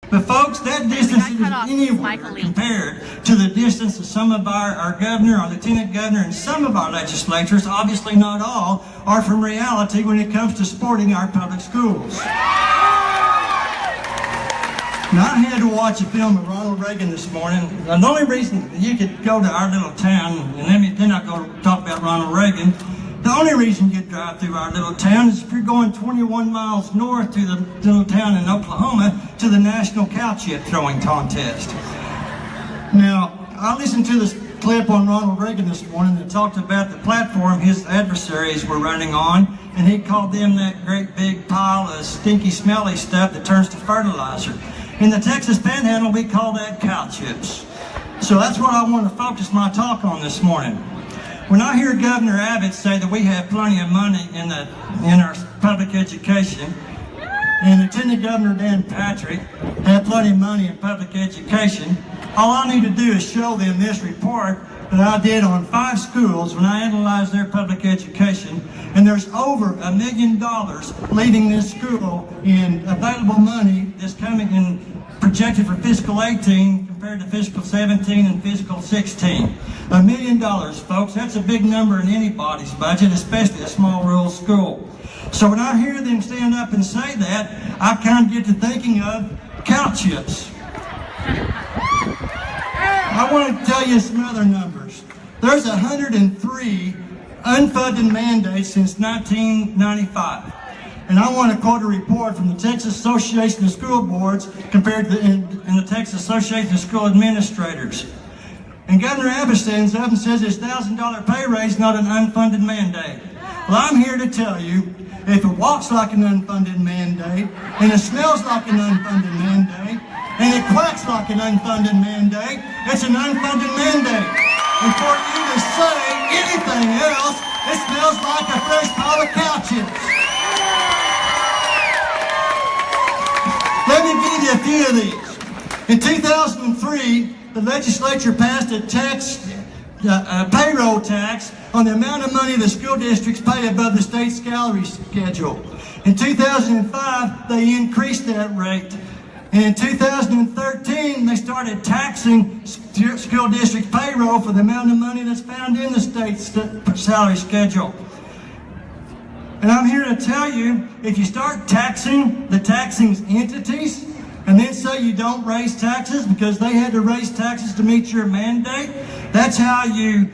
But folks, that distance isn't anywhere compared to the distance of some of our governor, our lieutenant governor, and some of our legislators, obviously not all, are from reality when it comes to supporting our public schools. Now, I had to watch a film of Ronald Reagan this morning. The only reason you could go to our little town, and then I go talk about Ronald Reagan, the only reason you drive through our little town is if you're going 21 miles north to the little town in Oklahoma to the National Cow Chip Throwing Contest. Now, I listened to this clip on Ronald Reagan this morning that talked about the platform his adversaries were running on, and he called them that great big pile of stinky, smelly stuff that turns to fertilizer. In the Texas Panhandle, we call that cow chips. So that's what I want to focus my talk on this morning. When I hear Governor Abbott say that we have plenty of money in our public education, and Lieutenant Governor Dan Patrick have plenty of money in public education, all I need to do is show them this report that I did on 5 schools when I analyzed their public education, and there's over $1 million leaving this school in available money that's coming in projected for fiscal 18 compared to fiscal 17 and fiscal 16. $1 million, folks, that's a big number in anybody's budget, especially a small rural school. So when I hear them stand up and say that, I kind of get to thinking of cow chips. I want to tell you some other numbers. There's 103 unfunded mandates since 1995. And I want to quote a report from the Texas Association of School Boards compared to and the Texas Association of School Administrators. And Governor Abbott stands up and says his $1,000 pay raise is not an unfunded mandate. Well, I'm here to tell you, if it walks like an unfunded mandate, and it smells like an unfunded mandate, and it quacks like an unfunded mandate, it's an unfunded mandate. And for you to say anything else, it smells like a fresh pile of cow chips. Let me give you a few of these. In 2003, the legislature passed a payroll tax on the amount of money the school districts pay above the state salary schedule. In 2005, they increased that rate. And in 2013, they started taxing school district payroll for the amount of money that's found in the state salary schedule. And I'm here to tell you, if you start taxing the taxing entities, and then say you don't raise taxes because they had to raise taxes to meet your mandate, that's how you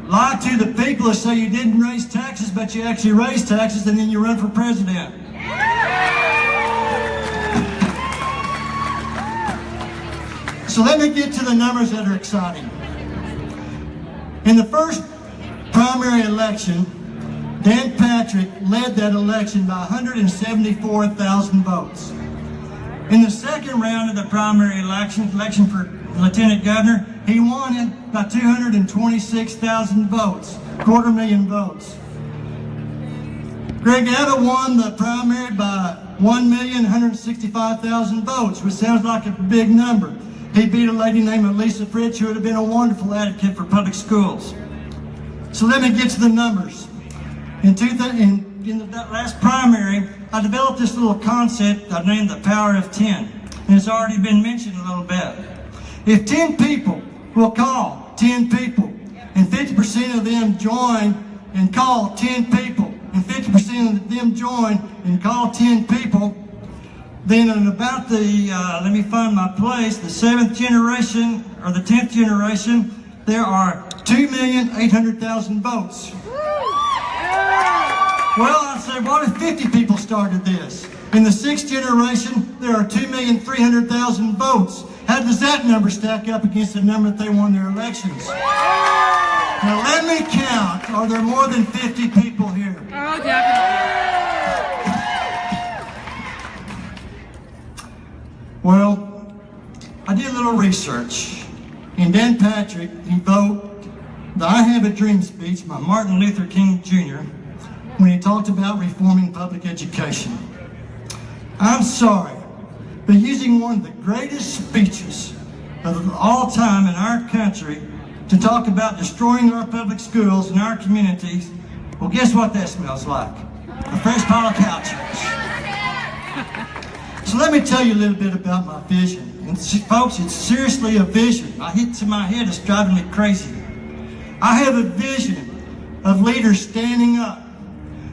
lie to the people and say you didn't raise taxes, but you actually raised taxes, and then you run for president. So let me get to the numbers that are exciting. In the first primary election, Dan Patrick led that election by 174,000 votes. In the second round of the primary election for Lieutenant Governor, he won it by 226,000 votes, 250,000 votes. Greg Abbott won the primary by 1,165,000 votes, which sounds like a big number. He beat a lady named Lisa Fritz, who would have been a wonderful advocate for public schools. So let me get to the numbers. In that last primary, I developed this little concept I named the power of 10. And it's already been mentioned a little bit. If 10 people will call 10 people, and 50% of them join and call 10 people, and 50% of them join and call 10 people, then in about the, let me find my place, the 7th generation, or the 10th generation, there are 2,800,000 votes. Well, I say, what if 50 people started this? In the 6th generation, there are 2,300,000 votes. How does that number stack up against the number that they won their elections? Now let me count. Are there more than 50 people here? Oh, definitely. Well, I did a little research. And Dan Patrick evoked the I Have a Dream speech by Martin Luther King Jr. when he talked about reforming public education. I'm sorry, but using one of the greatest speeches of all time in our country to talk about destroying our public schools and our communities, well, guess what that smells like? A fresh pile of cow chips. So let me tell you a little bit about my vision. And folks, it's seriously a vision. I hit in my head, it's driving me crazy. I have a vision of leaders standing up.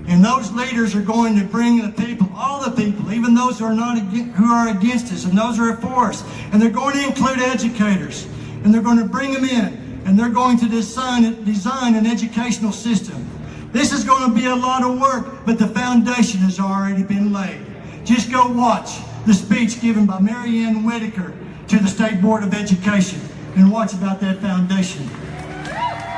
And those leaders are going to bring the people, all the people, even those who are against us and those who are for us. And they're going to include educators. And they're going to bring them in. And they're going to design an educational system. This is going to be a lot of work, but the foundation has already been laid. Just go watch the speech given by Mary Ann Whitaker to the State Board of Education and watch about that foundation.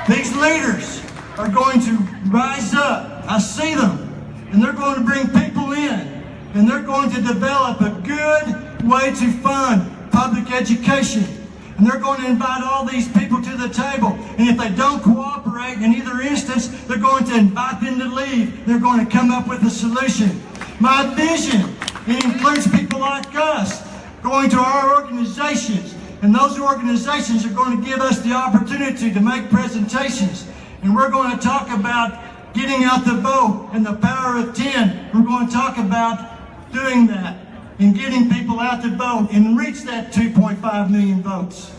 These leaders are going to rise up. I see them. And they're going to bring people in. And they're going to develop a good way to fund public education. And they're going to invite all these people to the table. And if they don't cooperate in either instance, they're going to invite them to leave. They're going to come up with a solution. My vision, it includes people like us going to our organizations. And those organizations are going to give us the opportunity to make presentations. And we're going to talk about getting out the vote and the power of 10. We're going to talk about doing that and getting people out to vote and reach that 2.5 million votes.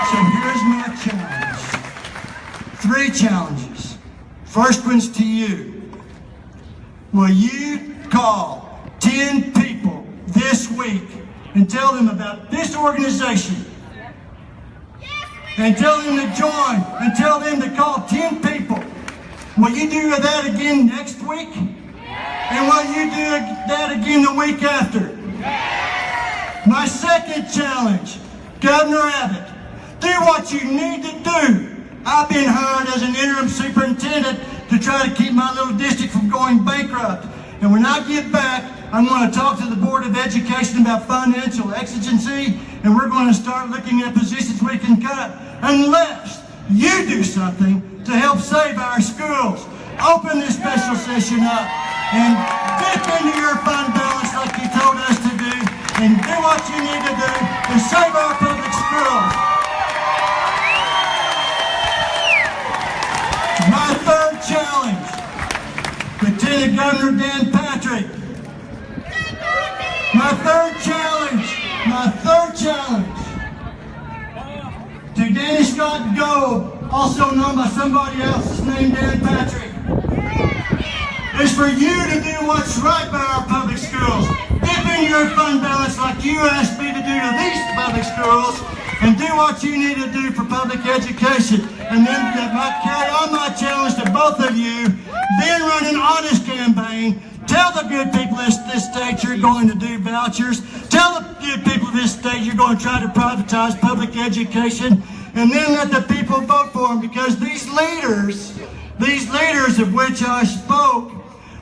So here's my challenge. 3 challenges. First one's to you. Will you call 10 people this week and tell them about this organization? And tell them to join, and tell them to call 10 people. Will you do that again next week? And will you do that again the week after? My second challenge, Governor Abbott, do what you need to do. I've been hired as an interim superintendent to try to keep my little district from going bankrupt. And when I get back, I'm going to talk to the Board of Education about financial exigency, and we're going to start looking at positions we can cut, unless you do something to help save our schools. Open this special session up and dip into your fund balance like you told us to do, and do what you need to do to save our public schools. My third challenge, Lieutenant Governor Dan Patrick. My third challenge to Danny Scott Gold, also known by somebody else named Dan Patrick, is for you to do what's right by our public schools. Dip in your fund balance like you asked me to do to these public schools, and do what you need to do for public education. And then that might carry on my challenge to both of you. Then run an honest campaign. Tell the good people of this state you're going to do vouchers. Tell the good people of this state you're going to try to privatize public education. And then let the people vote for them, because these leaders of which I spoke,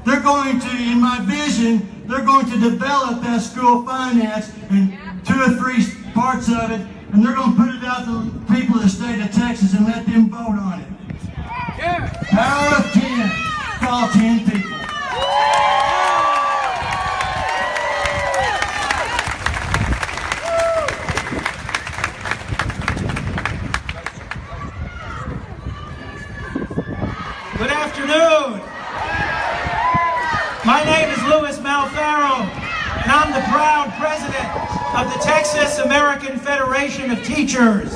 they're going to, in my vision, they're going to develop that school finance in 2 or 3 parts of it, and they're going to put it out to the people of the state of Texas and let them vote on it. Yeah. Power of 10. Call 10 people. Good afternoon. My name is Louis Malfaro, and I'm the proud president of the Texas American Federation of Teachers.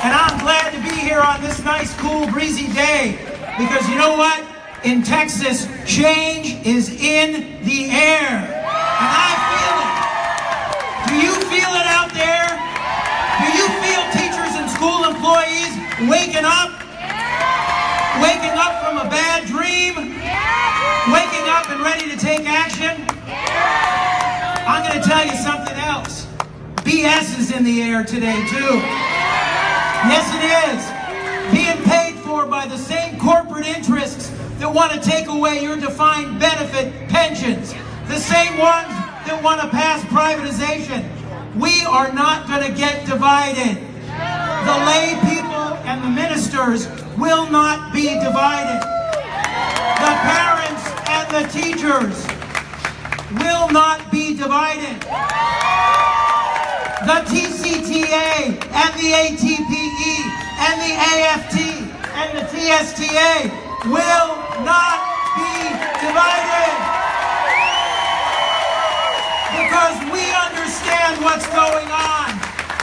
And I'm glad to be here on this nice, cool, breezy day, because you know what? In Texas, change is in the air. And I feel it. Do you feel it out there? Do you feel teachers and school employees waking up? Waking up from a bad dream? Waking up and ready to take action? I'm going to tell you something else. BS is in the air today, too. Yes, it is. Being paid for by the same corporate interests that want to take away your defined benefit pensions. The same ones that want to pass privatization. We are not going to get divided. The lay people and the ministers will not be divided. The parents and the teachers will not be divided. The TCTA and the ATPE and the AFT and the TSTA will not be divided. Because we understand what's going on.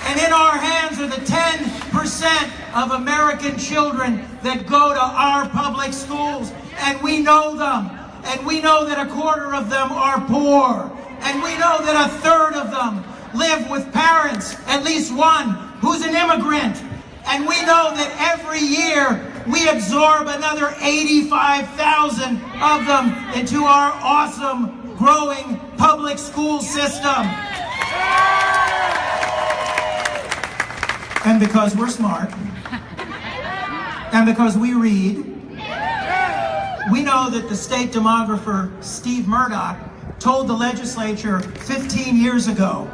And in our hands are the 10% of American children that go to our public schools. And we know them. And we know that a quarter of them are poor. And we know that a third of them live with parents, at least one, who's an immigrant. And we know that every year we absorb another 85,000 of them into our awesome, growing public school system. And because we're smart, and because we read, we know that the state demographer Steve Murdoch told the legislature 15 years ago,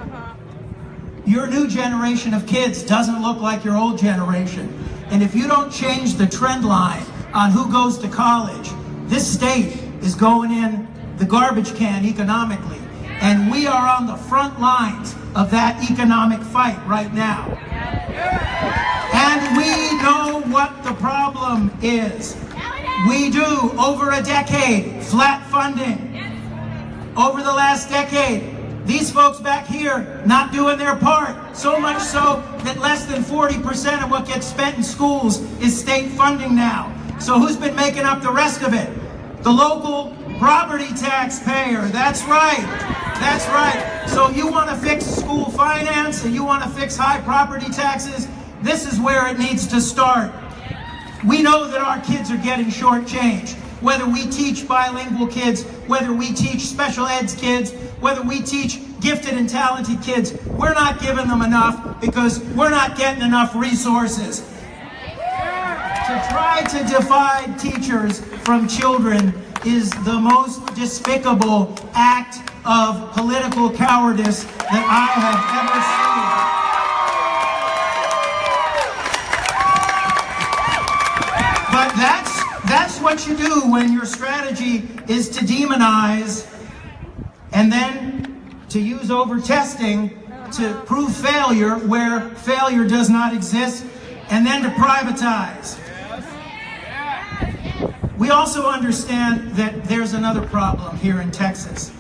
your new generation of kids doesn't look like your old generation. And if you don't change the trend line on who goes to college, this state is going in the garbage can economically. And we are on the front lines of that economic fight right now. And we know what the problem is. We do, over a decade, flat funding. Over the last decade, these folks back here not doing their part. So much so that less than 40% of what gets spent in schools is state funding now. So who's been making up the rest of it? The local property taxpayer. That's right. That's right. So you want to fix school finance and you want to fix high property taxes? This is where it needs to start. We know that our kids are getting shortchanged. Whether we teach bilingual kids, whether we teach special eds kids, whether we teach gifted and talented kids, we're not giving them enough because we're not getting enough resources. To try to divide teachers from children is the most despicable act of political cowardice that I have ever seen. But that's what you do when your strategy is to demonize and then to use over-testing to prove failure where failure does not exist, and then to privatize. We also understand that there's another problem here in Texas.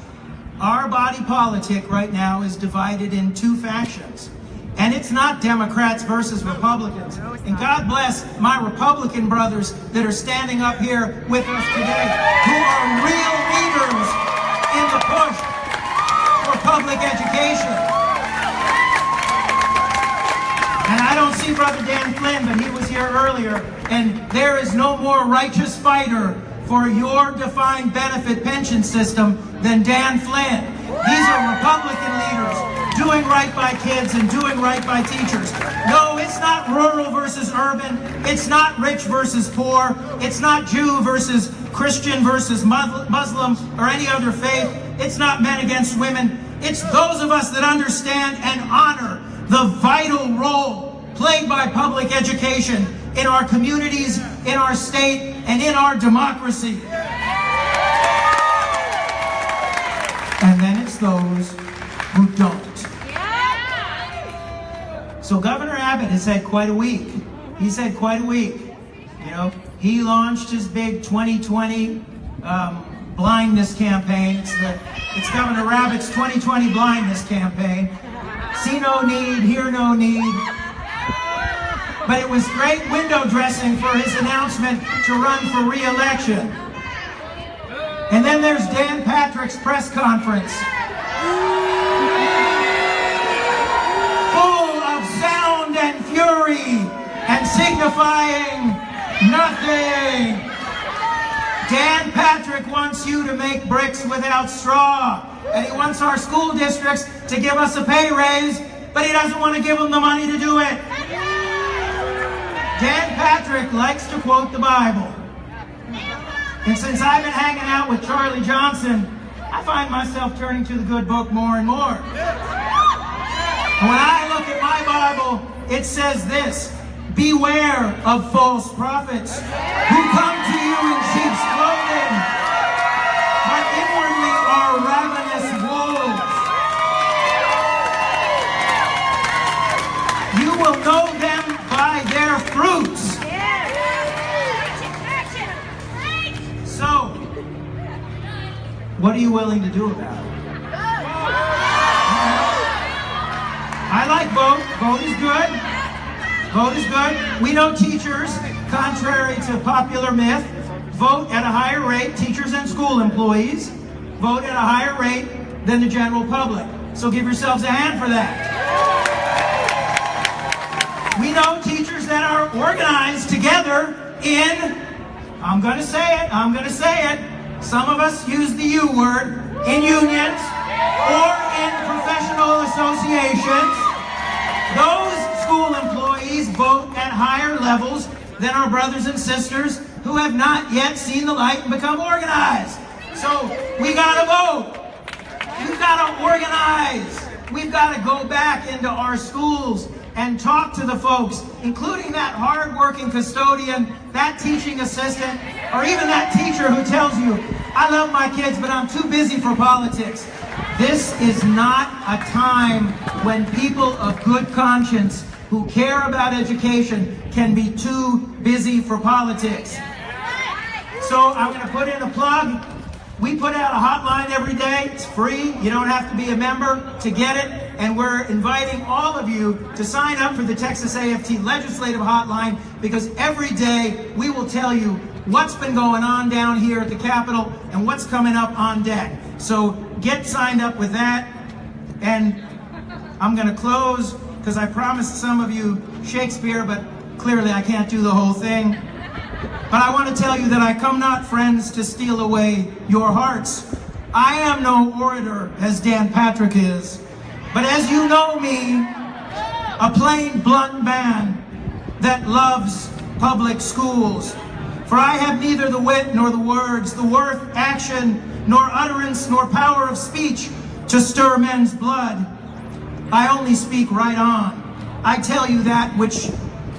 Our body politic right now is divided in two factions. And it's not Democrats versus Republicans. And God bless my Republican brothers that are standing up here with us today, who are real leaders in the push for public education. And I don't see Brother Dan Flynn, but he was here earlier. And there is no more righteous fighter for your defined benefit pension system than Dan Flynn. These are Republican leaders doing right by kids and doing right by teachers. No, it's not rural versus urban. It's not rich versus poor. It's not Jew versus Christian versus Muslim or any other faith. It's not men against women. It's those of us that understand and honor the vital role played by public education in our communities, in our state, and in our democracy. And then it's those who don't. So Governor Abbott has had quite a week. He's had quite a week. You know, he launched his big 2020 blindness campaign. It's Governor Abbott's 2020 blindness campaign. See no need, hear no need. But it was great window dressing for his announcement to run for re-election. And then there's Dan Patrick's press conference. Full of sound and fury and signifying nothing. Dan Patrick wants you to make bricks without straw. And he wants our school districts to give us a pay raise, but he doesn't want to give them the money to do it. Dan Patrick likes to quote the Bible. And since I've been hanging out with Charlie Johnson, I find myself turning to the good book more and more. And when I look at my Bible, it says this: beware of false prophets who come to you in sheep's clothing, but inwardly are ravenous wolves. You will know them by their fruits. What are you willing to do about it? I like vote. Vote is good. Vote is good. We know teachers, contrary to popular myth, vote at a higher rate, teachers and school employees vote at a higher rate than the general public. So give yourselves a hand for that. We know teachers that are organized together in, I'm going to say it, some of us use the U word, in unions or in professional associations. Those school employees vote at higher levels than our brothers and sisters who have not yet seen the light and become organized. So we gotta vote. We've gotta organize. We've gotta go back into our schools and talk to the folks, including that hard-working custodian, that teaching assistant, or even that teacher who tells you, I love my kids, but I'm too busy for politics. This is not a time when people of good conscience who care about education can be too busy for politics. So I'm going to put in a plug. We put out a hotline every day. It's free. You don't have to be a member to get it. And we're inviting all of you to sign up for the Texas AFT Legislative Hotline, because every day we will tell you what's been going on down here at the Capitol and what's coming up on deck. So get signed up with that. And I'm going to close because I promised some of you Shakespeare, but clearly I can't do the whole thing. But I want to tell you that I come not, friends, to steal away your hearts. I am no orator as Dan Patrick is, but as you know me, a plain, blunt man that loves public schools. For I have neither the wit nor the words, the worth, action, nor utterance, nor power of speech to stir men's blood. I only speak right on. I tell you that which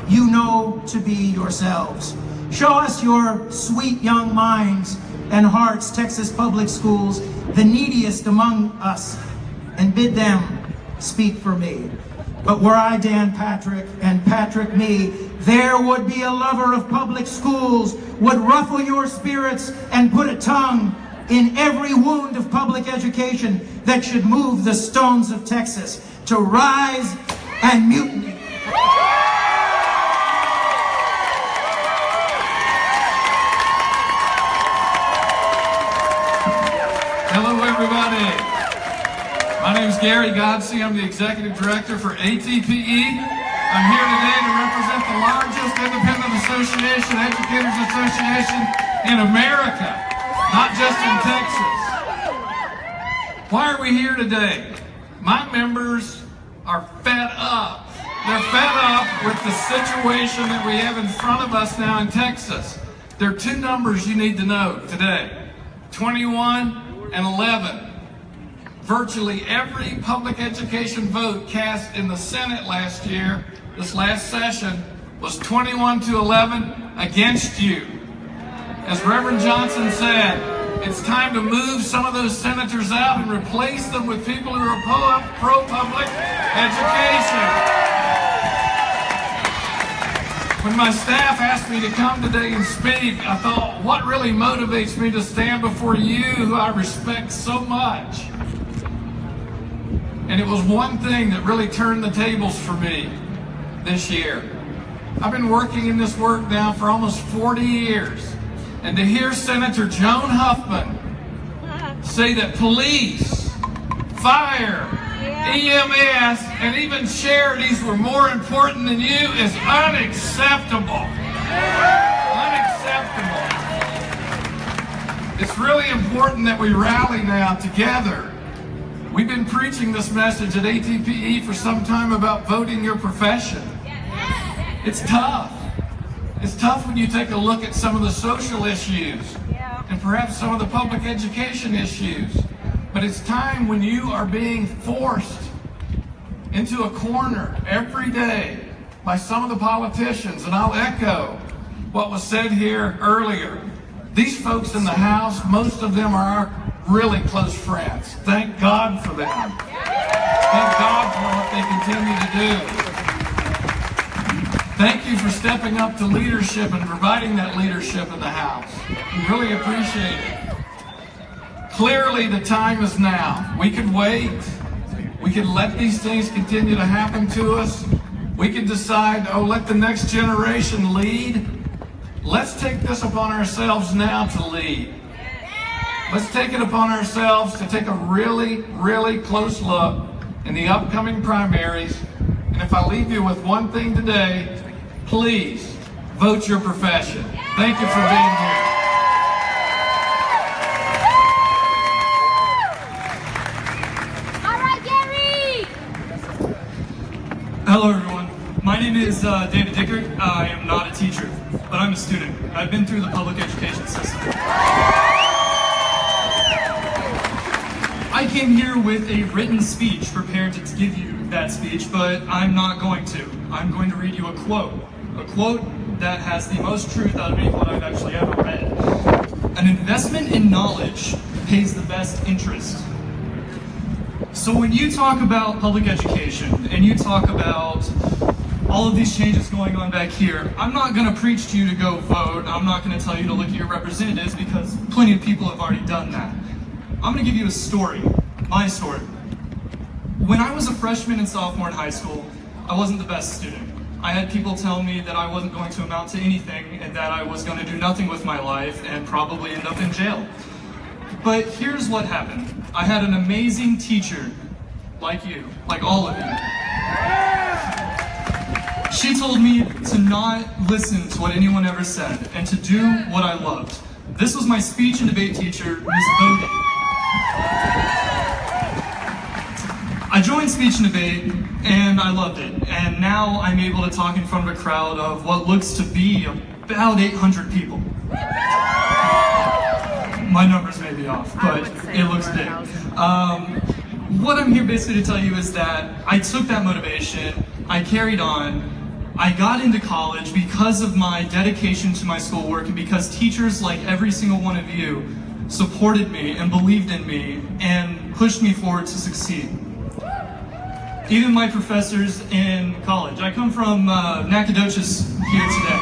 you know to be yourselves. Show us your sweet young minds and hearts, Texas public schools, the neediest among us, and bid them speak for me. But were I Dan Patrick and Patrick me, there would be a lover of public schools, would ruffle your spirits and put a tongue in every wound of public education that should move the stones of Texas to rise and mutiny. Hello, everybody. My name is Gary Godsey. I'm the Executive Director for ATPE. I'm here today to represent the largest independent association, educators association in America, not just in Texas. Why are we here today? My members are fed up. They're fed up with the situation that we have in front of us now in Texas. There are two numbers you need to know today: 21 and 11. Virtually every public education vote cast in the Senate last year, this last session, was 21 to 11 against you. As Reverend Johnson said, it's time to move some of those senators out and replace them with people who are pro-public education. When my staff asked me to come today and speak, I thought, what really motivates me to stand before you, who I respect so much? And it was one thing that really turned the tables for me this year. I've been working in this work now for almost 40 years. And to hear Senator Joan Huffman say that police, fire, EMS, and even charities were more important than you is unacceptable. Unacceptable. It's really important that we rally now together. We've been preaching this message at ATPE for some time about voting your profession. It's tough. It's tough when you take a look at some of the social issues and perhaps some of the public education issues. But it's time when you are being forced into a corner every day by some of the politicians, and I'll echo what was said here earlier. These folks in the House, most of them are our really close friends. Thank God for them. Thank God for what they continue to do. Thank you for stepping up to leadership and providing that leadership in the House. We really appreciate it. Clearly, the time is now. We can wait. We can let these things continue to happen to us. We can decide, oh, let the next generation lead. Let's take this upon ourselves now to lead. Let's take it upon ourselves to take a really, really close look in the upcoming primaries. And if I leave you with one thing today, please vote your profession. Thank you for being here. All right, Gary! Hello everyone, my name is David Dickert. I am not a teacher, but I'm a student. I've been through the public education system. I came here with a written speech prepared to give you that speech, but I'm not going to. I'm going to read you a quote that has the most truth out of any quote I've actually ever read. An investment in knowledge pays the best interest. So when you talk about public education and you talk about all of these changes going on back here, I'm not going to preach to you to go vote. I'm not going to tell you to look at your representatives because plenty of people have already done that. I'm going to give you a story, my story. When I was a freshman and sophomore in high school, I wasn't the best student. I had people tell me that I wasn't going to amount to anything and that I was going to do nothing with my life and probably end up in jail. But here's what happened. I had an amazing teacher, like you, like all of you. She told me to not listen to what anyone ever said and to do what I loved. This was my speech and debate teacher, Miss Bodie. I joined speech and debate and I loved it. And now I'm able to talk in front of a crowd of what looks to be about 800 people. My numbers may be off, but it looks big. What I'm here basically to tell you is that I took that motivation, I carried on, I got into college because of my dedication to my schoolwork and because teachers like every single one of you supported me and believed in me and pushed me forward to succeed. Even my professors in college. I come from Nacogdoches here today.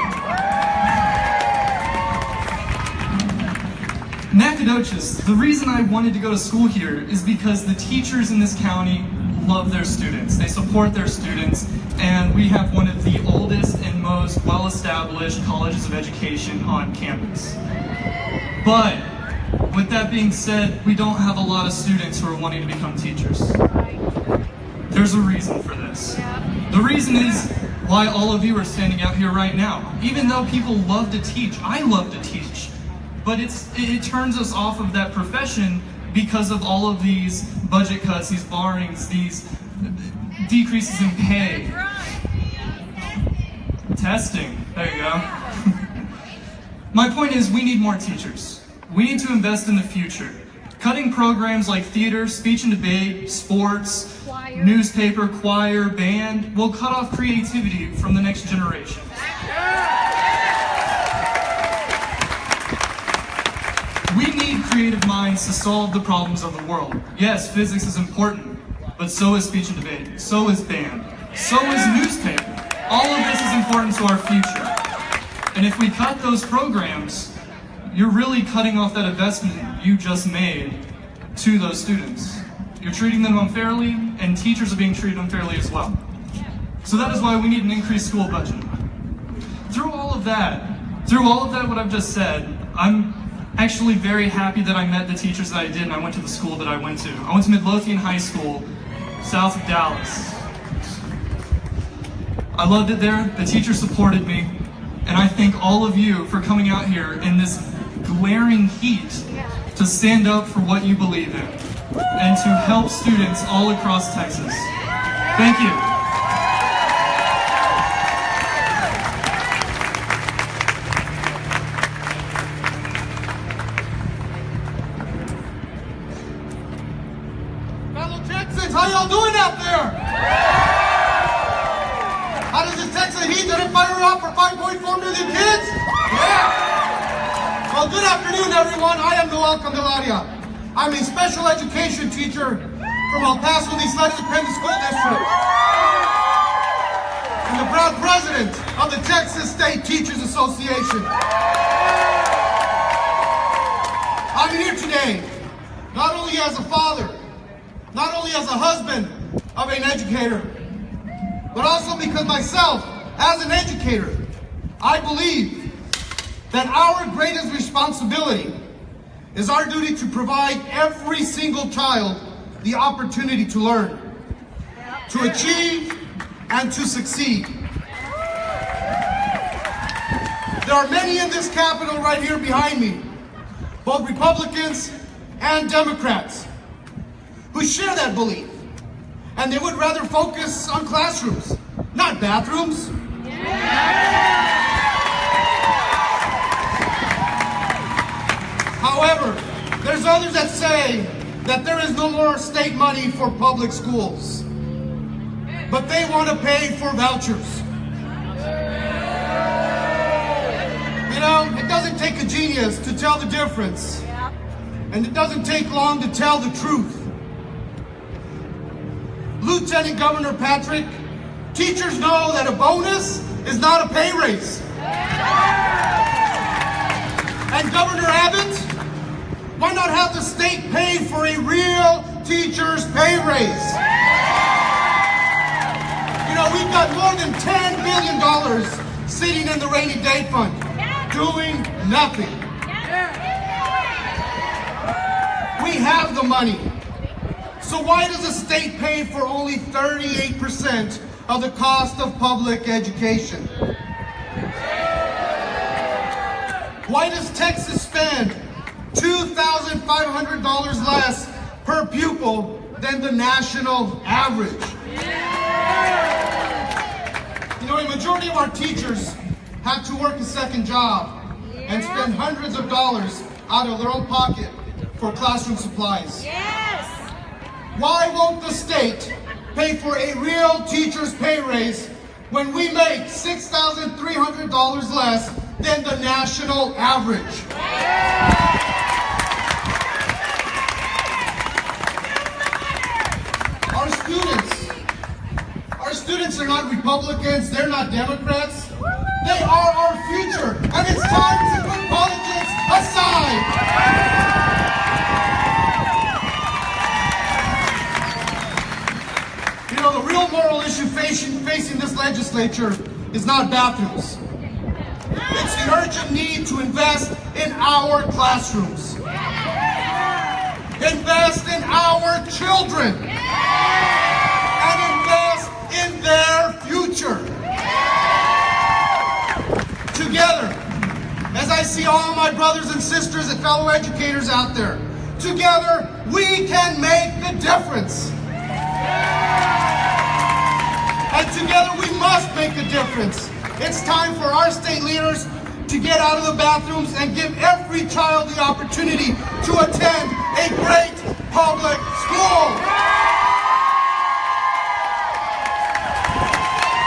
Nacogdoches, the reason I wanted to go to school here is because the teachers in this county love their students. They support their students, and we have one of the oldest and most well-established colleges of education on campus. But with that being said, we don't have a lot of students who are wanting to become teachers. There's a reason for this. The reason is why all of you are standing out here right now. Even though people love to teach, I love to teach, but it turns us off of that profession because of all of these budget cuts, these borrowings, these decreases in pay. Testing, there you go. My point is we need more teachers. We need to invest in the future. Cutting programs like theater, speech and debate, sports, newspaper, choir, band will cut off creativity from the next generation. We need creative minds to solve the problems of the world. Yes, physics is important, but so is speech and debate, so is band, so is newspaper. All of this is important to our future. And if we cut those programs, you're really cutting off that investment you just made to those students. You're treating them unfairly, and teachers are being treated unfairly as well. So that is why we need an increased school budget. Through all of that, what I've just said, I'm actually very happy that I met the teachers that I did and I went to the school that I went to. I went to Midlothian High School, south of Dallas. I loved it there, the teachers supported me, and I thank all of you for coming out here in this glaring heat to stand up for what you believe in and to help students all across Texas. Thank you. Fellow Texans, how y'all doing out there? How does this Texas heat that it fire up for 5.4 million kids? Yeah! Well, good afternoon, everyone. I am Noel Candelaria. I'm a special education teacher from El Paso East Independent School District and the proud president of the Texas State Teachers Association. I'm here today not only as a father, not only as a husband of an educator, but also because myself, as an educator, I believe that our greatest responsibility is our duty to provide every single child the opportunity to learn, to achieve, and to succeed. There are many in this Capitol right here behind me, both Republicans and Democrats, who share that belief, and they would rather focus on classrooms, not bathrooms. However, there's others that say that there is no more state money for public schools, but they want to pay for vouchers. You know, it doesn't take a genius to tell the difference, and it doesn't take long to tell the truth. Lieutenant Governor Patrick, teachers know that a bonus is not a pay raise. And Governor Abbott, why not have the state pay for a real teacher's pay raise? You know, we've got more than $10 billion sitting in the rainy day fund, doing nothing. We have the money. So why does the state pay for only 38% of the cost of public education? Why does Texas spend $2,500 less per pupil than the national average? You know, a majority of our teachers have to work a second job and spend hundreds of dollars out of their own pocket for classroom supplies. Why won't the state pay for a real teacher's pay raise when we make $6,300 less than the national average? Our students are not Republicans, they're not Democrats. They are our future, and it's time to put politics aside. You know, the real moral issue facing this legislature is not bathrooms. It's the urgent need to invest in our classrooms. Invest in our children. And invest in their future. Together, as I see all my brothers and sisters and fellow educators out there, together we can make the difference. And together we must make a difference. It's time for our state leaders to get out of the bathrooms and give every child the opportunity to attend a great public school.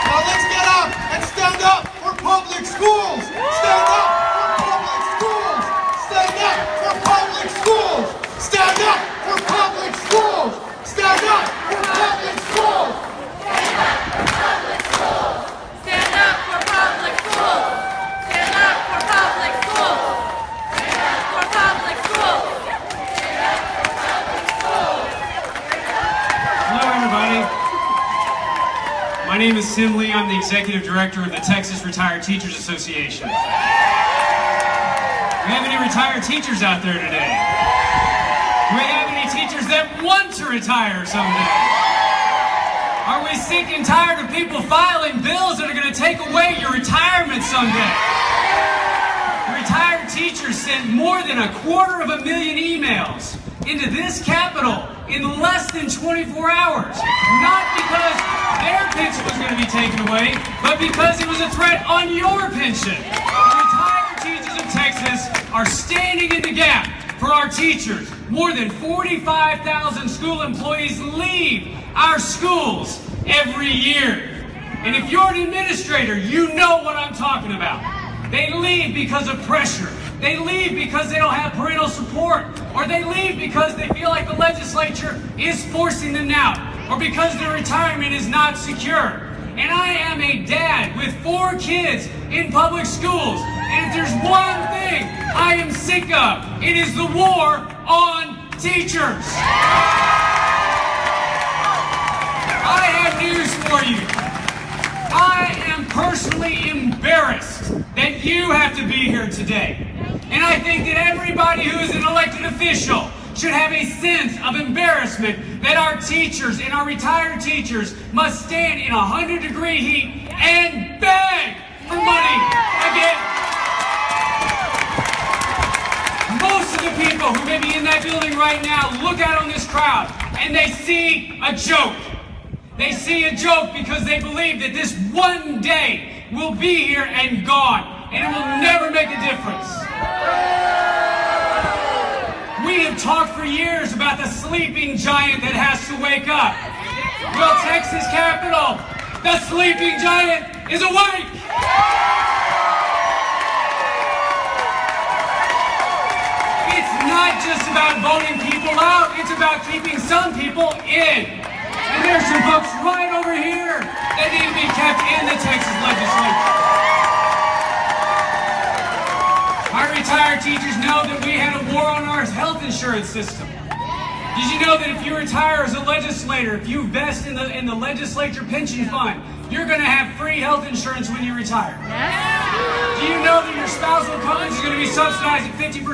Now let's get up and stand up for public schools. Stand up for public schools. Stand up for public schools. Stand up for public schools. Stand up for public schools. Stand up for public schools. Stand up for public schools. Stand up for public schools. Stand up for public schools. Stand up for public schools. Hello, everybody. My name is Tim Lee. I'm the Executive Director of the Texas Retired Teachers Association. Do we have any retired teachers out there today? Do we have any teachers that want to retire someday? Are we sick and tired of people filing bills that are going to take away your retirement someday? Retired teachers sent more than 250,000 emails into this Capitol in less than 24 hours. Not because their pension was going to be taken away, but because it was a threat on your pension. The retired teachers of Texas are standing in the gap for our teachers. More than 45,000 school employees leave our schools every year. And if you're an administrator, you know what I'm talking about. They leave because of pressure. They leave because they don't have parental support. Or they leave because they feel like the legislature is forcing them out. Or because their retirement is not secure. And I am a dad with 4 kids in public schools. And if there's one thing I am sick of, it is the war on teachers. I have news for you. I am personally embarrassed that you have to be here today. And I think that everybody who is an elected official should have a sense of embarrassment that our teachers and our retired teachers must stand in 100-degree heat and beg for money again. Most of the people who may be in that building right now look out on this crowd and they see a joke. They see a joke because they believe that this one day will be here and gone, and it will never make a difference. We have talked for years about the sleeping giant that has to wake up. Well, Texas Capitol, the sleeping giant is awake! It's not just about voting people out, it's about keeping some people in. And there's some folks right over here that need to be kept in the Texas legislature. Our retired teachers know that we had a war on our health insurance system. Did you know that if you retire as a legislator, if you vest in the legislature pension fund, you're going to have free health insurance when you retire? Do you know that your spousal coverage is going to be subsidized at 50%?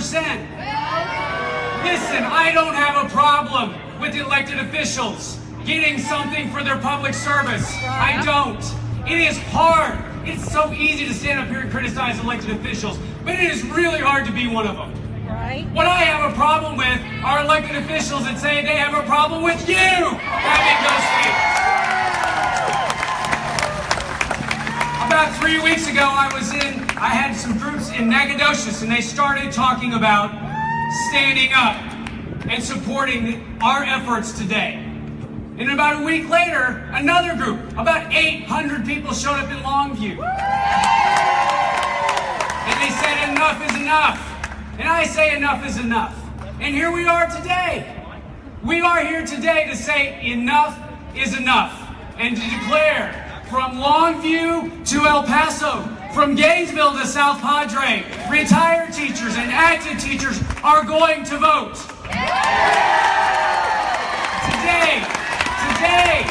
Listen, I don't have a problem with elected officials getting something for their public service. I don't. It is hard. It's so easy to stand up here and criticize elected officials, but it is really hard to be one of them. Right. What I have a problem with are elected officials that say they have a problem with you having those things. About 3 weeks ago, I had some groups in Nacogdoches, and they started talking about standing up and supporting our efforts today. And about a week later, another group, about 800 people showed up in Longview. And they said enough is enough. And I say enough is enough. And here we are today. We are here today to say enough is enough. And to declare from Longview to El Paso, from Gainesville to South Padre, retired teachers and active teachers are going to vote. Today,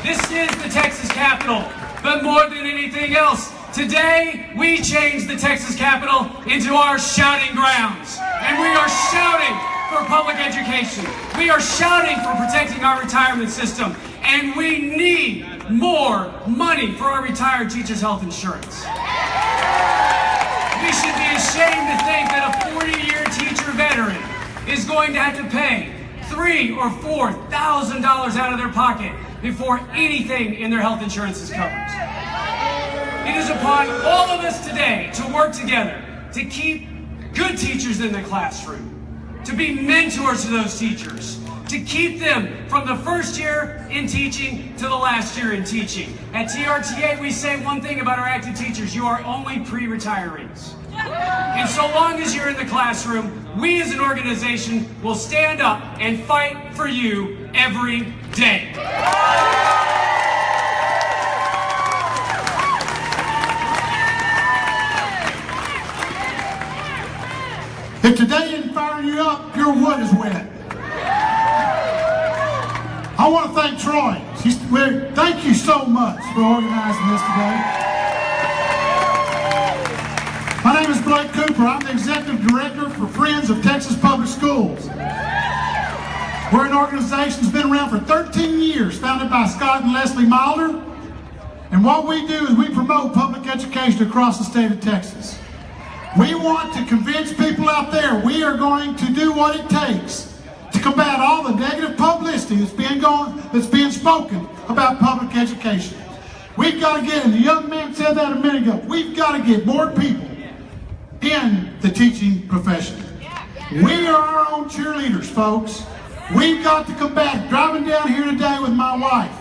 this is the Texas Capitol, but more than anything else, today we change the Texas Capitol into our shouting grounds. And we are shouting for public education. We are shouting for protecting our retirement system. And we need more money for our retired teachers' health insurance. We should be ashamed to think that a 40-year teacher veteran is going to have to pay $3,000 or $4,000 out of their pocket before anything in their health insurance is covered. It is upon all of us today to work together to keep good teachers in the classroom, to be mentors to those teachers, to keep them from the first year in teaching to the last year in teaching. At TRTA, we say one thing about our active teachers: you are only pre-retirees. And so long as you're in the classroom, we as an organization will stand up and fight for you every day. If today didn't fire you up, your wood is wet. I want to thank Troy. Thank you so much for organizing this today. My name is Blake Cooper. I'm the Executive Director for Friends of Texas Public Schools. We're an organization that's been around for 13 years, founded by Scott and Leslie Milder. And what we do is we promote public education across the state of Texas. We want to convince people out there we are going to do what it takes to combat all the negative publicity that's being spoken about public education. We've got to get, and the young man said that a minute ago, we've got to get more people in the teaching profession. We are our own cheerleaders, folks. We've got to combat. Driving down here today with my wife,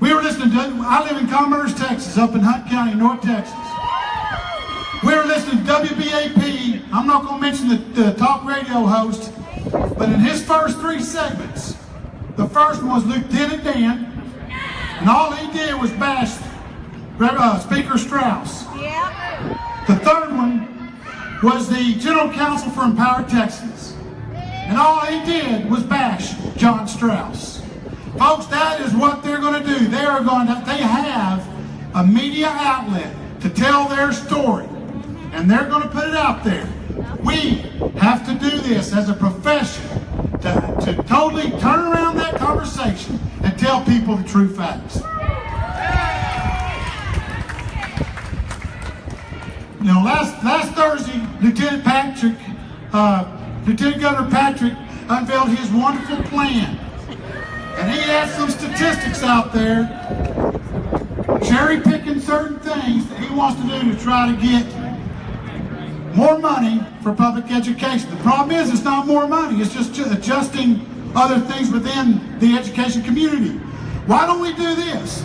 we were listening to, I live in Commerce, Texas, up in Hunt County, North Texas. We were listening to WBAP. I'm not going to mention the talk radio host, but in his first 3 segments, the first one was Lieutenant Dan, and all he did was bash Speaker Strauss. The third one was the General Counsel for Empowered Texas. and all he did was bash John Strauss. Folks, that is what they're going to do. They have a media outlet to tell their story, and they're going to put it out there. We have to do this as a profession to totally turn around that conversation and tell people the true facts. You know, last Thursday, Lieutenant Governor Patrick unveiled his wonderful plan. And he had some statistics out there, cherry picking certain things that he wants to do to try to get more money for public education. The problem is it's not more money, it's just adjusting other things within the education community. Why don't we do this?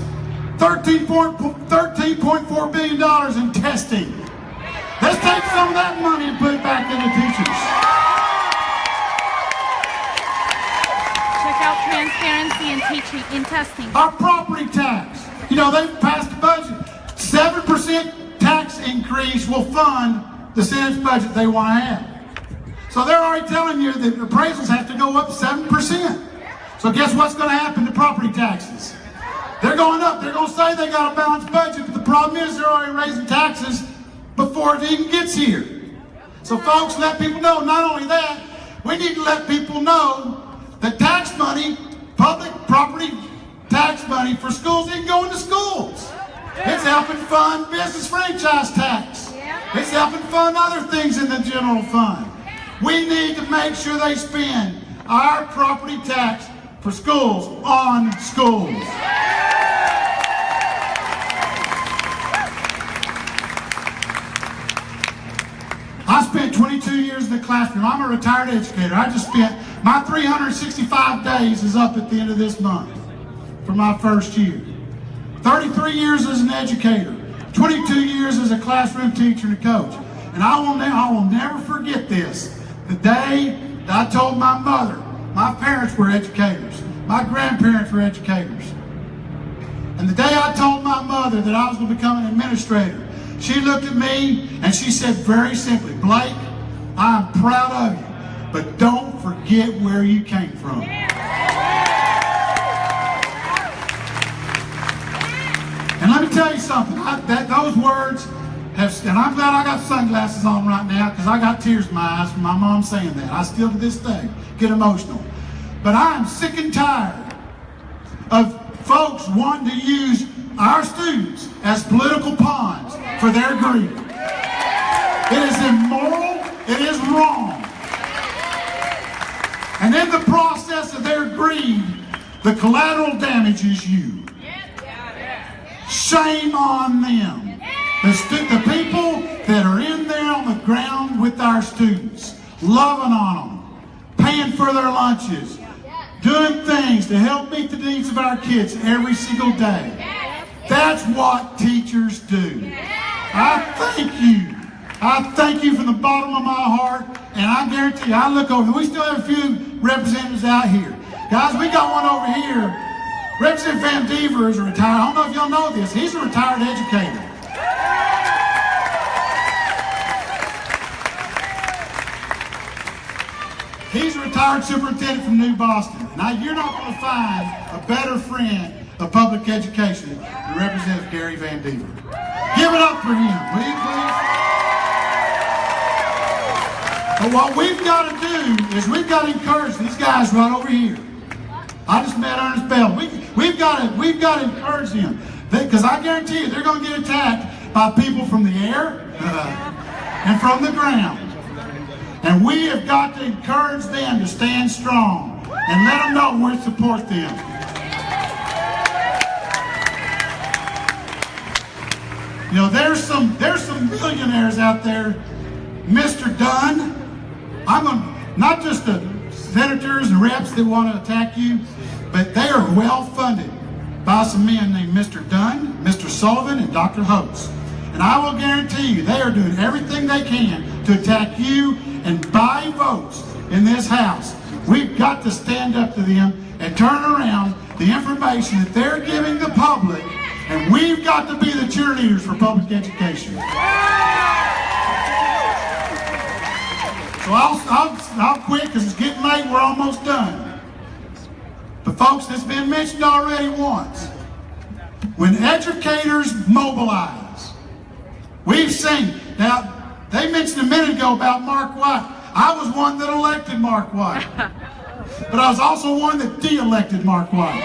$13.4 billion in testing. Let's take some of that money and put it back into teachers. Check out transparency in teaching, in testing. Our property tax. You know, they've passed a budget. 7% tax increase will fund the Senate's budget they want to have. So they're already telling you that appraisals have to go up 7%. So guess what's going to happen to property taxes? They're going up. They're going to say they got a balanced budget, but the problem is they're already raising taxes before it even gets here. So folks, let people know, not only that, we need to let people know that tax money, public property tax money for schools, ain't going to schools. It's helping fund business franchise tax. It's helping fund other things in the general fund. We need to make sure they spend our property tax for schools on schools. I spent 22 years in the classroom. I'm a retired educator. I just spent, my 365 days is up at the end of this month for my first year. 33 years as an educator, 22 years as a classroom teacher and a coach. And I will never forget this. The day that I told my mother, my parents were educators, my grandparents were educators. And the day I told my mother that I was going to become an administrator, she looked at me and she said very simply, Blake, I'm proud of you, but don't forget where you came from. And let me tell you something, those words have, and I'm glad I got sunglasses on right now because I got tears in my eyes from my mom saying that. I still to this day get emotional. But I am sick and tired of folks wanting to use our students as political pawns for their greed. It is immoral, it is wrong. And in the process of their greed, the collateral damage is you. Shame on them. The people that are in there on the ground with our students, loving on them, paying for their lunches, doing things to help meet the needs of our kids every single day. That's what teachers do. I thank you. I thank you from the bottom of my heart, and I guarantee you, I look over, we still have a few representatives out here. Guys, we got one over here. Representative Van Dever is a retired, I don't know if y'all know this, he's a retired educator. He's a retired superintendent from New Boston. Now, you're not going to find a better friend of public education than Representative Gary Van Dever. Give it up for him, will you please? But what we've got to do is we've got to encourage these guys right over here. I just met Ernest Bell. We've got to encourage them because I guarantee you they're going to get attacked by people from the air and from the ground. And we have got to encourage them to stand strong and let them know we support them. You know, there's some millionaires out there, Mr. Dunn. I'm going not just the senators and reps that want to attack you, but they are well funded by some men named Mr. Dunn, Mr. Sullivan, and Dr. Holtz. And I will guarantee you they are doing everything they can to attack you and buy votes in this House. We've got to stand up to them and turn around the information that they're giving the public, and we've got to be the cheerleaders for public education. So So I'll quit because it's getting late. We're almost done. But folks, it's been mentioned already once. When educators mobilize, we've seen. Now, they mentioned a minute ago about Mark White. I was one that elected Mark White. But I was also one that de-elected Mark White.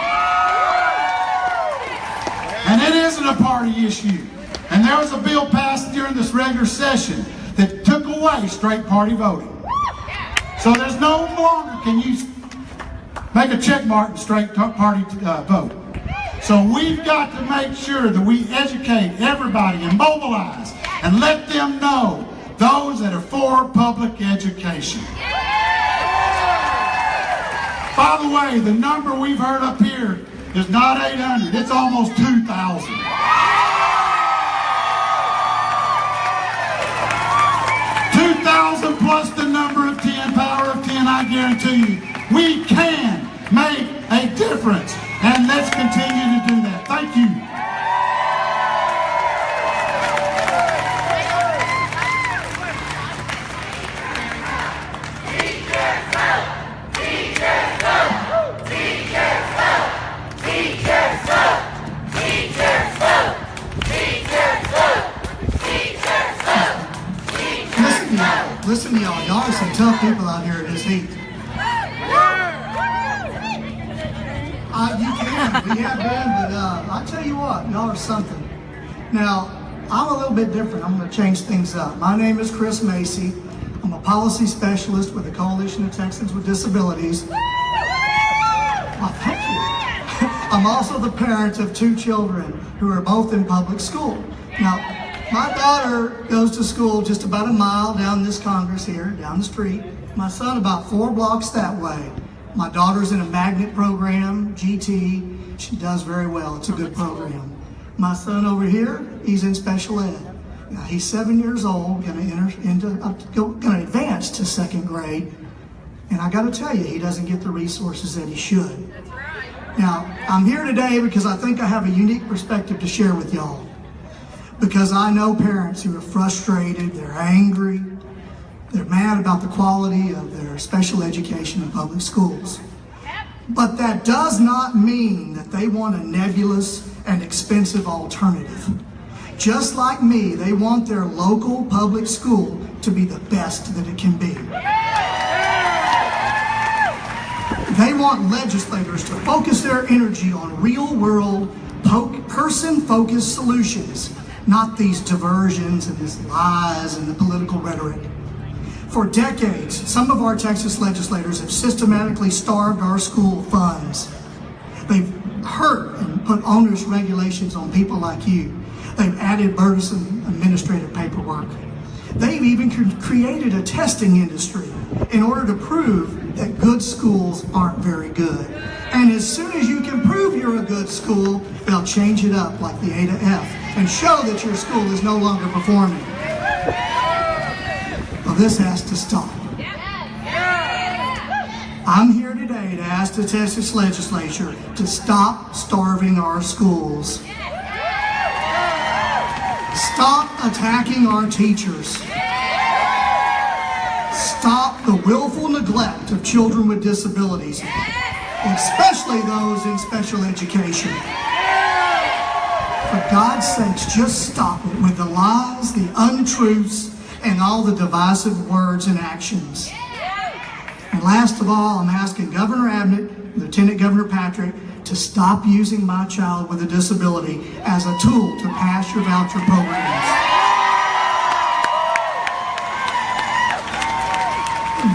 And it isn't a party issue. And there was a bill passed during this regular session that took away straight party voting. So there's no longer can you make a check mark in straight party vote. So we've got to make sure that we educate everybody and mobilize and let them know, those that are for public education. By the way, the number we've heard up here is not 800, it's almost 2,000. 2,000 plus the number of 10, power of 10, I guarantee you, we can make a difference. And let's continue to do that. Thank you. Listen to y'all. Y'all are some tough people out here in this heat. You can. We have been, but I tell you what, y'all are something. Now, I'm a little bit different. I'm going to change things up. My name is Chris Macy. I'm a policy specialist with the Coalition of Texans with Disabilities. Oh, thank you. I'm also the parent of 2 children who are both in public school. Now, my daughter goes to school just about a mile down this Congress here, down the street. My son about 4 blocks that way. My daughter's in a magnet program, GT. She does very well. It's a good program. My son over here, he's in special ed. Now, he's 7 years old, going to advance to 2nd grade. And I got to tell you, he doesn't get the resources that he should. That's right. Now, I'm here today because I think I have a unique perspective to share with y'all. Because I know parents who are frustrated, they're angry, they're mad about the quality of their special education in public schools. But that does not mean that they want a nebulous and expensive alternative. Just like me, they want their local public school to be the best that it can be. They want legislators to focus their energy on real-world, person-focused solutions, not these diversions and these lies and the political rhetoric. For decades, some of our Texas legislators have systematically starved our school funds. They've hurt and put onerous regulations on people like you. They've added burdensome administrative paperwork. They've even created a testing industry in order to prove that good schools aren't very good. And as soon as you can prove you're a good school, they'll change it up like the A to F and show that your school is no longer performing. Well, this has to stop. I'm here today to ask the Texas legislature to stop starving our schools. Stop attacking our teachers. Stop the willful neglect of children with disabilities, especially those in special education. For God's sakes, just stop it with the lies, the untruths, and all the divisive words and actions. And last of all, I'm asking Governor Abbott, Lieutenant Governor Patrick, to stop using my child with a disability as a tool to pass your voucher programs.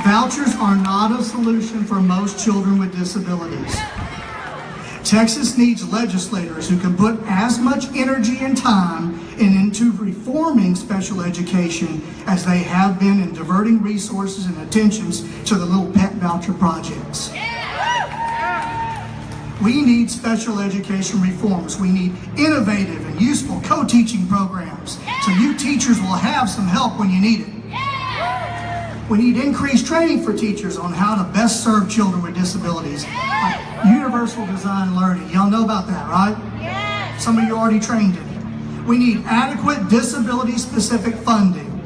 Vouchers are not a solution for most children with disabilities. Texas needs legislators who can put as much energy and time into reforming special education as they have been in diverting resources and attentions to the little pet voucher projects. We need special education reforms. We need innovative and useful co-teaching programs so you teachers will have some help when you need it. We need increased training for teachers on how to best serve children with disabilities. Like universal design learning. Y'all know about that, right? Yes. Some of you are already trained in it. We need adequate disability-specific funding.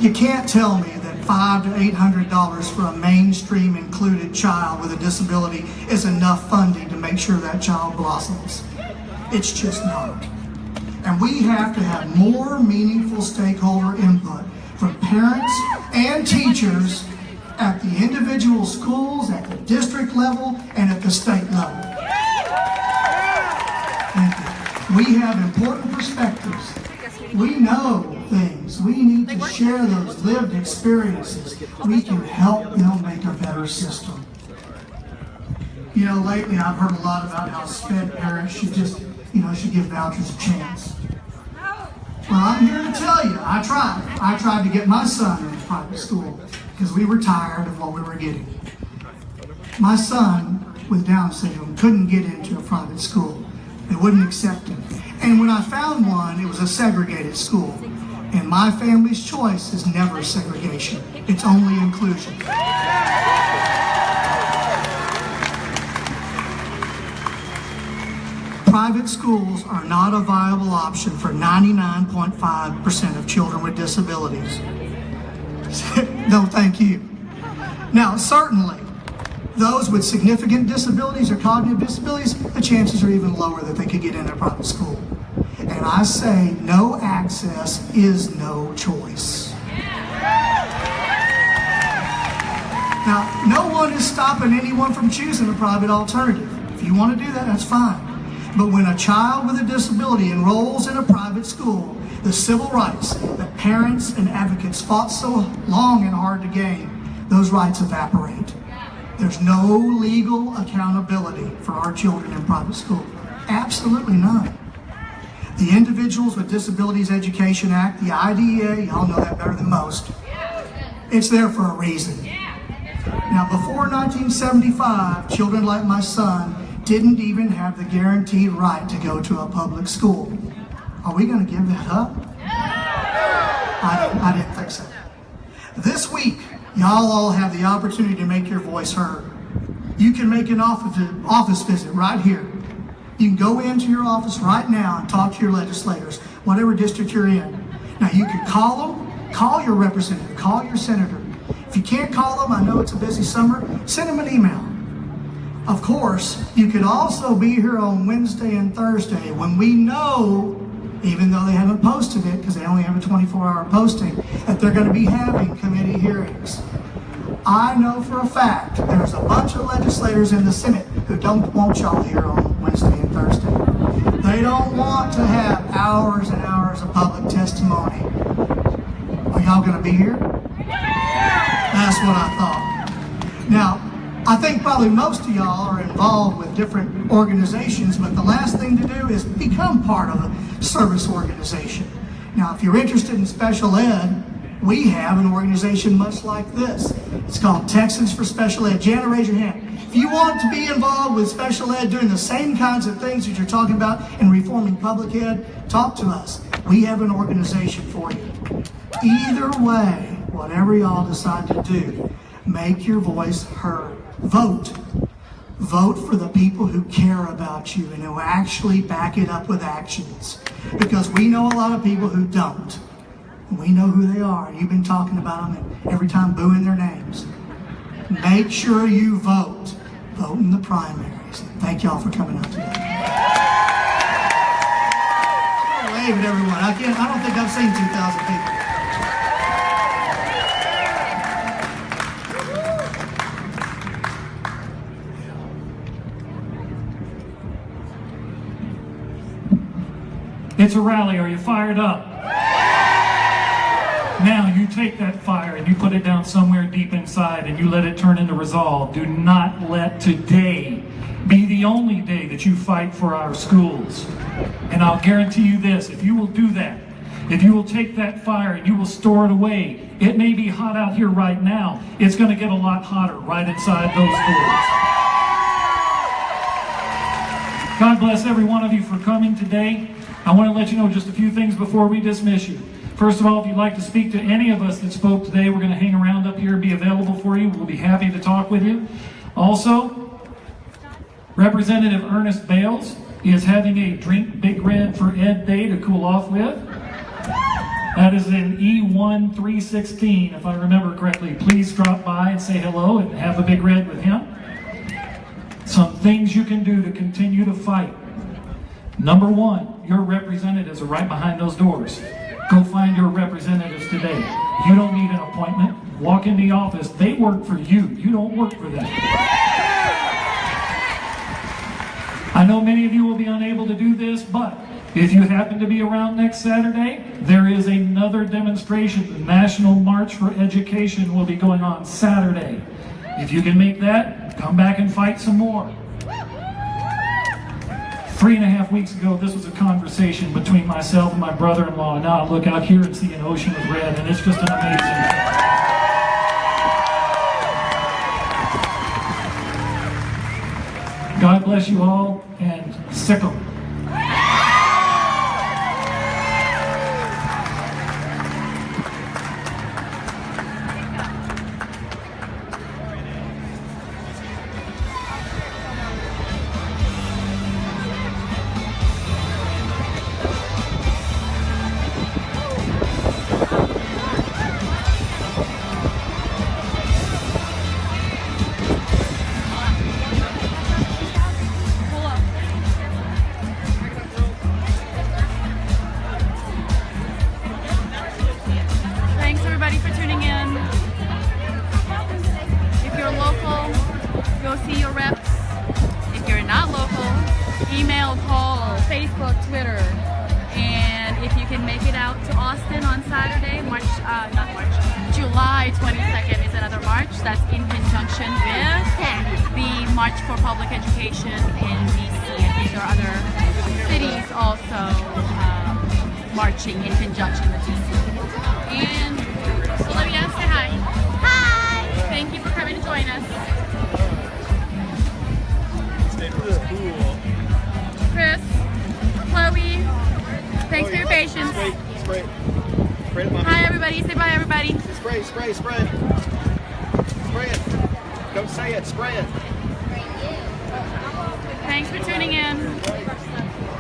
You can't tell me that $500 to $800 for a mainstream included child with a disability is enough funding to make sure that child blossoms. It's just not. And we have to have more meaningful stakeholder input from parents and teachers at the individual schools, at the district level, and at the state level. Thank you. We have important perspectives. We know things. We need to share those lived experiences. We can help them make a better system. You know, lately I've heard a lot about how SPED parents should just, should give vouchers a chance. Well, I'm here to tell you, I tried to get my son into private school because we were tired of what we were getting. My son with Down syndrome couldn't get into a private school. They wouldn't accept him. And when I found one, it was a segregated school. And my family's choice is never segregation. It's only inclusion. Private schools are not a viable option for 99.5% of children with disabilities. No, thank you. Now, certainly, those with significant disabilities or cognitive disabilities, the chances are even lower that they could get into a private school. And I say no access is no choice. Now, no one is stopping anyone from choosing a private alternative. If you want to do that, that's fine. But when a child with a disability enrolls in a private school, the civil rights that parents and advocates fought so long and hard to gain, those rights evaporate. There's no legal accountability for our children in private school. Absolutely none. The Individuals with Disabilities Education Act, the IDEA, y'all know that better than most. It's there for a reason. Now, before 1975, children like my son didn't even have the guaranteed right to go to a public school. Are we going to give that up? I didn't think so. This week, y'all all have the opportunity to make your voice heard. You can make an office visit right here. You can go into your office right now and talk to your legislators, whatever district you're in. Now, you can call them, call your representative, call your senator. If you can't call them, I know it's a busy summer, send them an email. Of course, you could also be here on Wednesday and Thursday when we know, even though they haven't posted it because they only have a 24-hour posting, that they're going to be having committee hearings. I know for a fact there's a bunch of legislators in the Senate who don't want y'all here on Wednesday and Thursday. They don't want to have hours and hours of public testimony. Are y'all going to be here? That's what I thought. Now, I think probably most of y'all are involved with different organizations, but the last thing to do is become part of a service organization. Now, if you're interested in special ed, we have an organization much like this. It's called Texans for Special Ed. Jana, raise your hand. If you want to be involved with special ed, doing the same kinds of things that you're talking about in reforming public ed, talk to us. We have an organization for you. Either way, whatever y'all decide to do, make your voice heard. Vote. Vote for the people who care about you and who actually back it up with actions. Because we know a lot of people who don't. We know who they are. You've been talking about them and every time booing their names. Make sure you vote. Vote in the primaries. Thank y'all for coming out today. Wave at everyone. I don't think I've seen 2,000 people. It's a rally. Are you fired up? Now you take that fire and you put it down somewhere deep inside and you let it turn into resolve. Do not let today be the only day that you fight for our schools. And I'll guarantee you this, if you will do that, if you will take that fire and you will store it away, it may be hot out here right now. It's going to get a lot hotter right inside those doors. God bless every one of you for coming today. I want to let you know just a few things before we dismiss you. First of all, if you'd like to speak to any of us that spoke today, we're going to hang around up here and be available for you. We'll be happy to talk with you. Also, Representative Ernest Bales is having a Drink Big Red for Ed Day to cool off with. That is in E1 316, if I remember correctly. Please drop by and say hello and have a big red with him. Some things you can do to continue to fight. Number one, your representatives are right behind those doors. Go find your representatives today. You don't need an appointment. Walk in the office. They work for you. You don't work for them. I know many of you will be unable to do this, but if you happen to be around next Saturday, there is another demonstration. The National March for Education will be going on Saturday. If you can make that, come back and fight some more. 3.5 weeks ago, this was a conversation between myself and my brother-in-law. Now I look out here and see an ocean of red, and it's just an amazing. God bless you all, and sickle. Thanks everybody for tuning in. If you're local, go see your reps. If you're not local, email, call, Facebook, Twitter. And if you can make it out to Austin on Saturday, July 22nd is another march. That's in conjunction with the March for Public Education in DC. And these are other cities also marching in conjunction with DC. And Olivia, say hi. Hi! Thank you for coming to join us. Chris, Chloe, thanks for your patience. Spray. Spray it, Mommy. Hi everybody, say bye everybody. Spray. Spray it. Don't say it, spray it. Thanks for tuning in.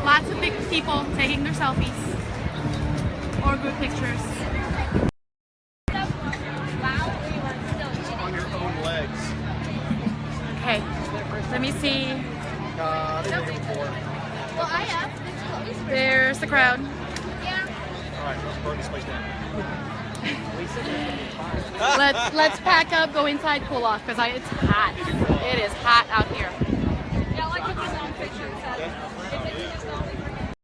Lots of big people taking their selfies or group pictures. On your own legs. Okay, let me see. Well, I have. There's the crowd. Alright, let's burn this place down. Let's pack up, go inside, cool off, because it's hot. It is hot out here.